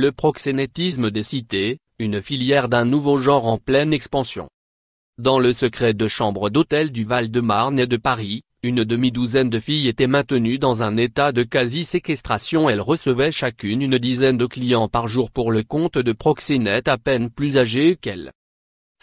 Le proxénétisme des cités, une filière d'un nouveau genre en pleine expansion. Dans le secret de chambres d'hôtel du Val-de-Marne et de Paris, une demi-douzaine de filles étaient maintenues dans un état de quasi-séquestration. Elles recevaient chacune une dizaine de clients par jour pour le compte de proxénètes à peine plus âgés qu'elles.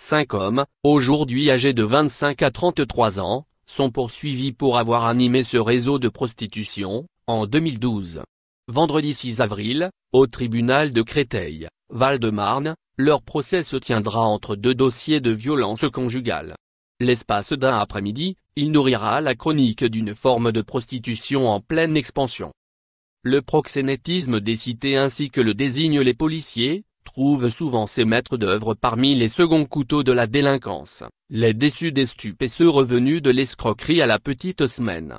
5 hommes, aujourd'hui âgés de 25 à 33 ans, sont poursuivis pour avoir animé ce réseau de prostitution, en 2012. Vendredi 6 avril, au tribunal de Créteil, Val-de-Marne, leur procès se tiendra entre 2 dossiers de violence conjugale. L'espace d'un après-midi, il nourrira la chronique d'une forme de prostitution en pleine expansion. Le proxénétisme des cités ainsi que le désignent les policiers, trouve souvent ses maîtres d'œuvre parmi les seconds couteaux de la délinquance, les déçus des stupes et ceux revenus de l'escroquerie à la petite semaine.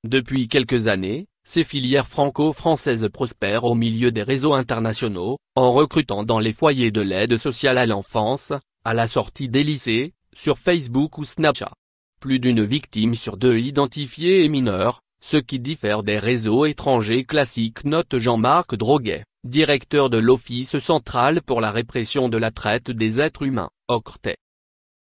Depuis quelques années, ces filières franco-françaises prospèrent au milieu des réseaux internationaux, en recrutant dans les foyers de l'aide sociale à l'enfance, à la sortie des lycées, sur Facebook ou Snapchat. Plus d'une victime sur 2 identifiée est mineure, ce qui diffère des réseaux étrangers classiques, note Jean-Marc Droguet, directeur de l'Office central pour la répression de la traite des êtres humains, OCRTE.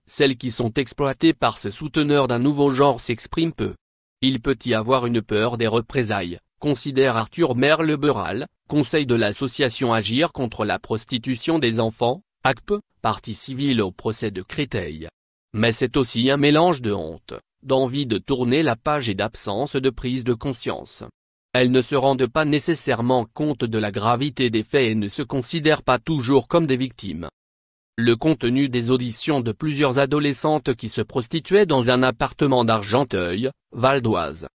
Celles qui sont exploitées par ces souteneurs d'un nouveau genre s'expriment peu. Il peut y avoir une peur des représailles, considère Arthur Merle-Beral, conseil de l'association Agir contre la prostitution des enfants, ACP, partie civile au procès de Créteil. Mais c'est aussi un mélange de honte, d'envie de tourner la page et d'absence de prise de conscience. Elles ne se rendent pas nécessairement compte de la gravité des faits et ne se considèrent pas toujours comme des victimes. Le contenu des auditions de plusieurs adolescentes qui se prostituaient dans un appartement d'Argenteuil, Val d'Oise,